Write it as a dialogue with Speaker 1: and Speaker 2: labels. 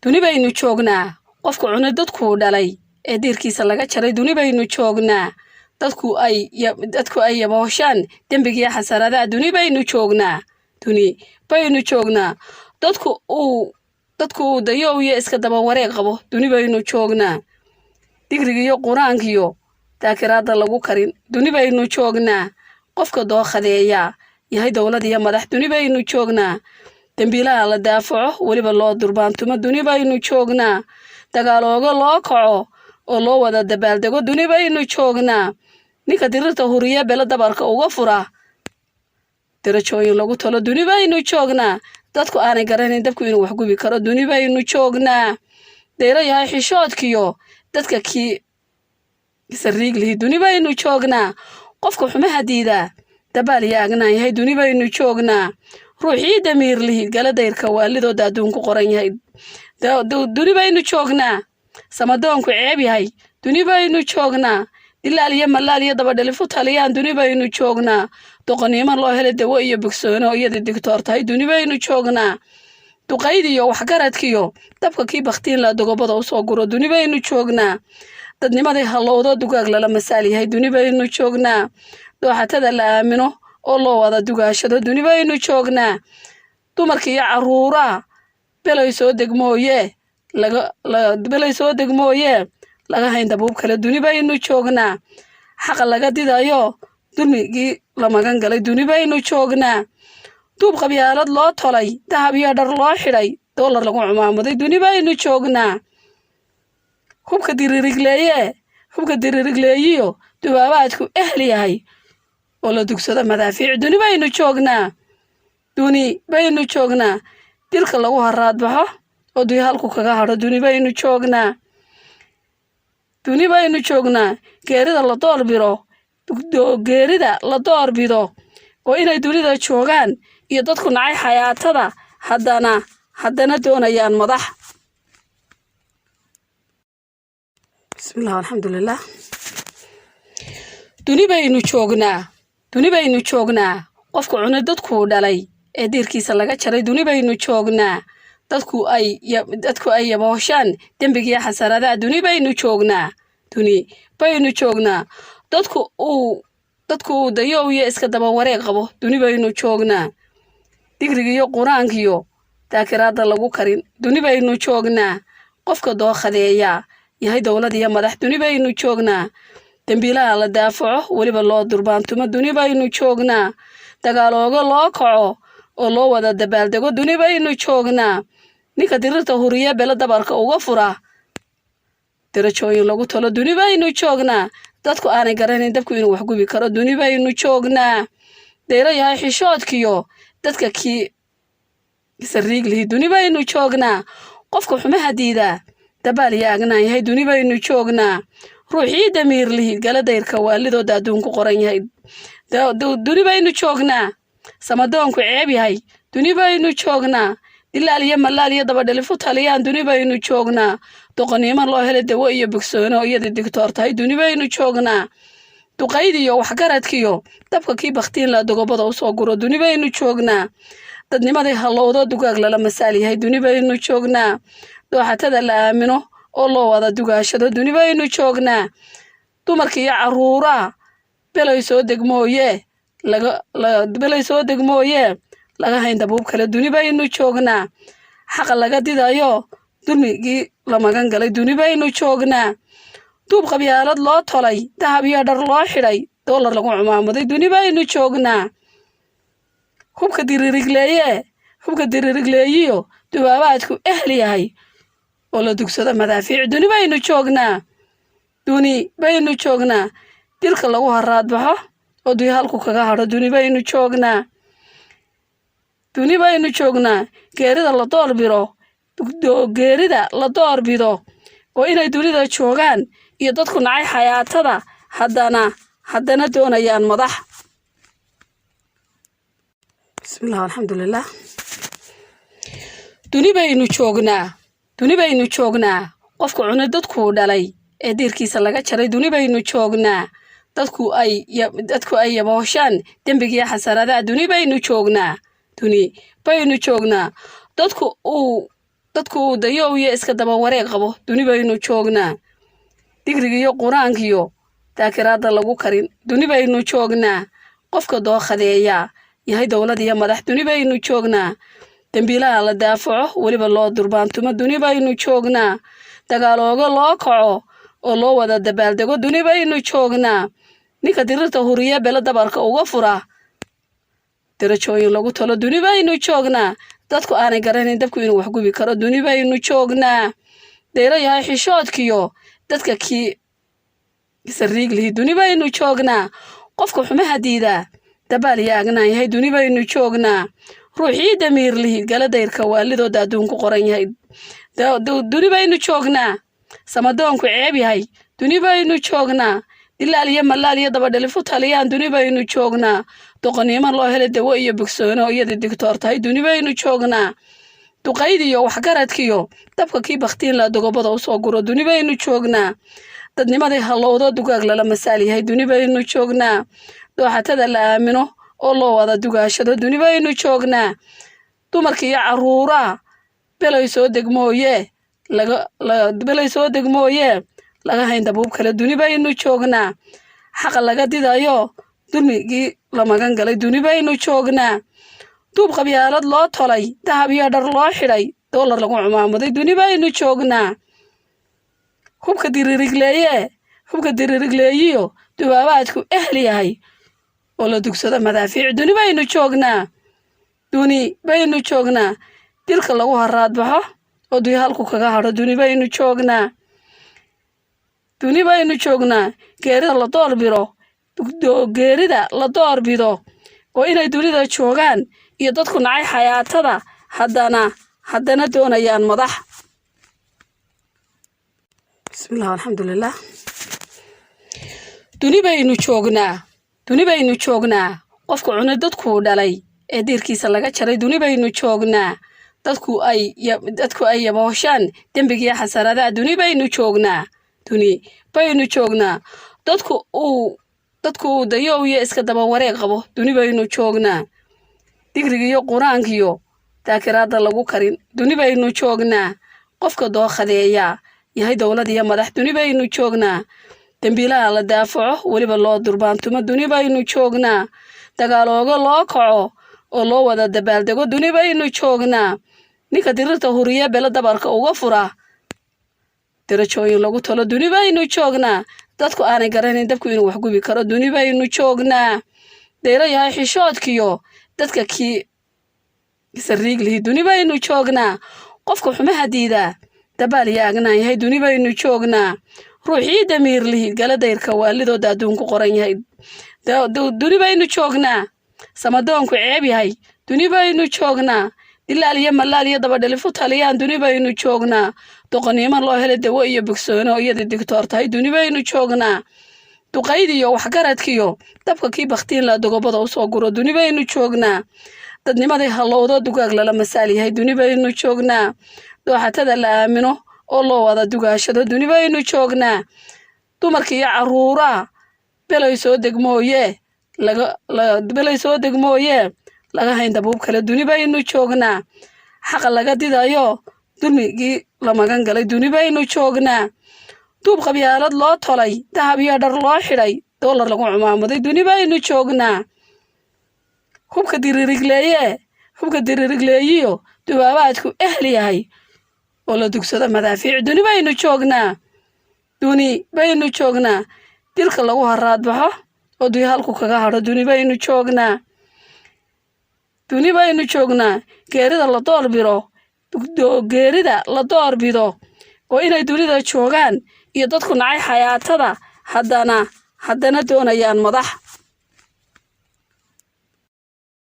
Speaker 1: duni baynu joognaa qofka cuna dadku dhalay ee diirkiisa laga jaray duni baynu joognaa dadku ay yabooshaan dembiga xasarada duni baynu joognaa dadku dayow iyo iska daba wareeg qabo duni baynu joognaa digriga iyo quraankiyo taakiraada lagu karin duni baynu joognaa qofka dooqadeeya yahay dawlad iyo madax duni baynu joognaa dambiilaha la daafaco waliba loo durbaantuma duni baynu joognaa dagaalooga loo kaco oo loo wada dabaaldego duni baynu joognaa ninka dirirta huriye bela dabarka uga fura darajooyin lagu talo duni baynu joognaa dadku aanay garanin dabku inuu wax gubi karo duni baynu joognaa deero yahay xishoodkiyo dadka kii sariiglihi duni baynu joognaa qofka xumaha diida dabaal yaagnaan yahay duni baynu joognaa ruuxii damiirlihi gala dayrka waalidooda adduunku qoran yahay duni baynu joognaa samadoonku ceeb yahay duni baynu joognaa ilaal iyo malaal iyo dabadhalifu taliyaan duni baynu joognaa doqoniimo loo helay dawo iyo bogsoono iyada digtoor tahay duni baynu joognaa duqaydiyo waxgaradkiyo dabka kii baktiin la dogobada usoo guro duni baynu joognaa dadnimadii halowdo dugaag lala masaal yahay duni baynu joognaa dooxatada la aamino oo loo wada dugaashado duni baynu joognaa dumarka iyo caruura belay soo degmooye laga hayn dabuub kale duni baynu joognaa xaqa laga didayo dulmigii la magan galay duni baynu joognaa duub qabyaalad loo tolay dahab iyo dhar loo xidhay doolar lagu cumaamuday duni baynu joognaa hubka diririgleeyiyo dubaabaadku ehli yahay oo la dugsado madaafiic duni baynu joognaa dilka lagu haraad baxo oo duyaalku kaga hadho duni baynu joognaa geerida la doorbido oo inay dunida joogaan iyo dadku nacay xayaatada haddana doonayaan madax bismillah alxamdulilah duni baynu joognaa qofka cuna dadku dhalay ee diirkiisa laga jaray duni baynu joognaa dadku ay yabooshaan dembiga xasarada duni baynu joognaa dadku dayow iyo iska daba wareeg qabo duni baynu joognaa digriga iyo quraankiyo taakiraada lagu karin duni baynu joognaa qofka dooqadeeya yahay dawlad iyo madax duni baynu joognaa dambiilaha la daafaco waliba loo durbaantuma duni baynu joognaa dagaalooga loo kaco oo loo wada dabaaldego duni baynu joognaa ninka dirirta huriye bela dabarka uga fura darajooyin lagu talo duni baynu joognaa dadku aanay garanin dabku inuu wax gubi karo duni baynu joognaa deero yahay xishoodkiyo dadka kii sariiglihi duni baynu joognaa qofka xumaha diida dabaal yaagnaan yahay duni baynu joognaa ruuxii damiirlihi gala dayrka waalidooda adduunku qoran yahay duni baynu joognaa samadoonku ceeb yahay duni baynu joognaa ilaal iyo malaal iyo dabadhalifu taliyaan duni baynu joognaa doqoniimo loo helay dawo iyo bogsoono iyada digtoor tahay duni baynu joognaa duqaydiyo waxgaradkiyo dabka kii baktiin la dogobada usoo guro duni baynu joognaa dadnimadii halowdo dugaag lala masaal yahay duni baynu joognaa dooxatada la aamino oo loo wada dugaashado duni baynu joognaa dumarka iyo caruura belay soo degmooye laga hayn dabuub kale duni baynu joognaa xaqa laga didayo dulmigii la magan galay duni baynu joognaa duub qabyaalad loo tolay dahab iyo dhar loo xidhay doolar lagu cumaamuday duni baynu joognaa hubka diririgleeyiyo dubaabaadku ehli yahay oo la dugsado madaafiic duni baynu joognaa dilka lagu haraad baxo oo duyaalku kaga hadho duni baynu joognaa geerida la doorbido oo inay dunida joogaan iyo dadku nacay xayaatada haddana doonayaan madax bismillah alxamdulilah duni baynu joognaa qofka cuna dadku dhalay ee diirkiisa laga jaray duni baynu joognaa dadku ay yabooshaan dembiga xasarada duni baynu joognaa dadku dadku dayow iyo iska daba wareeg qabo duni baynu joognaa digrigiyo quraankiyo daakiraada lagu karin duni baynu joognaa qofka dookhadeeya yahay dowlad iyo madax duni baynu joognaa dambiilaha la daafaco weliba loo durbaantumo duni baynu joognaa dagaalooga loo kaco oo loo wada dabaaldego duni baynu joognaa ninka dirirta huriya bela dabarka uga fura darajooyin lagu talo duni baynu joognaa dadku aanay garanin dabku inuu wax gubi karo duni baynu joognaa deero yahay xishoodkiyo dadka kii sariiglihi duni baynu joognaa qofka xumaha diida dabaal iyo agnaan yahay duni baynu joognaa ruuxii damiirlihi gala dayrka waalidooda adduunku qoran yahay duni baynu joognaa samadoonku ceeb yahay duni baynu joognaa dilaal iyo malaal iyo dabadhalifu taliyaan duni baynu joognaa doqoniimo loo helay dawo iyo bogsoono iyada digtoor tahay duni baynu joognaa duqaydiyo waxgaradkiyo dabka kii baktiin la dogobada usoo guro duni baynu joognaa dadnimadii hallowdo dugaag lala masaal yahay duni baynu joognaa dooxatada la aamino oo loo wada dugaashado duni baynu joognaa dumarka iyo caruuraha belay soo degmooye laga hayn dabuub kale duni baynu joognaa xaqa laga didayo dulmigii la magan galay duni baynu joognaa duub qabyaalad loo tolay dahab iyo dhar loo xidhay doolar lagu cumaamuday duni baynu joognaa hubka diririgleeyiyo dubaabaadku ehli yahay oo la dugsado madaafiic duni baynu joognaa dilka lagu haraad baxo oo duyhalku kaga hadho duni baynu joognaa geerida la doorbido oo inay dunida joogaan iyo dadku nacay xayaatada haddana doonayaan madax bismillah alxamdulilah duni baynu joognaa qofka cunay dadkuu dhalay ee diirkiisa laga jaray duni baynu joognaa dadku ay yabooshaan dembigiiyo xasaradaha duni baynu joognaa dadku dayow iyo iska daba wareeg qabo duni baynu joognaa digrigiyo quraankiyo daakiraada lagu karin duni baynu joognaa qofka dookhadeeya yahay dowlad iyo madax duni baynu joognaa dambiilaha la daafaco weliba loo durbaantumo duni baynu joognaa dagaalooga loo kaco oo loo wada dabaaldego duni baynu joognaa ninka dirirta huriya bela dabarka uga fura darajooyin lagu talo duni baynu joognaa dadku aanay garanin dabku inuu wax gubi karo duni baynu joognaa deero yahay xishoodkiyo dadka kii sariiglihi duni baynu joognaa qofka xumaha diida dabaal iyo agnaan yahay duni baynu joognaa ruuxii damiirlihi gala dayrka waalidooda adduunku qoran yahay duni baynu joognaa samadoonku ceeb yahay duni baynu joognaa dilaal iyo malaal iyo dabadhalifu taliyaan duni baynu joognaa doqoniimo loo helay dawo iyo bogsoono iyada digtoor tahay duni baynu joognaa duqaydiyo waxgaradkiyo dabka kii baktiin la dogobada usoo guro duni baynu joognaa dadnimadii hallowdo dugaag lala masaal yahay duni baynu joognaa dooxatada la aamino oo loo wada dugaashado duni baynu joognaa dumarka iyo caruuraha belay soo degmooye laga hayn dabuub kale duni baynu joognaa xaqa laga didayo dulmigii la magan galay duni baynu joognaa duub qabyaalad loo tolay dahab iyo dhar loo xidhay doolar lagu cumaamuday duni baynu joognaa hubka diririgleeyiyo dubaabaadku ehli yahay oo la dugsado madaafiic duni baynu joognaa dilka lagu haraad baxo oo duyhalku kaga hadho duni baynu joognaa geerida la doorbido oo inay dunida joogaan iyo dadku nacay xayaatada haddana doonayaan madax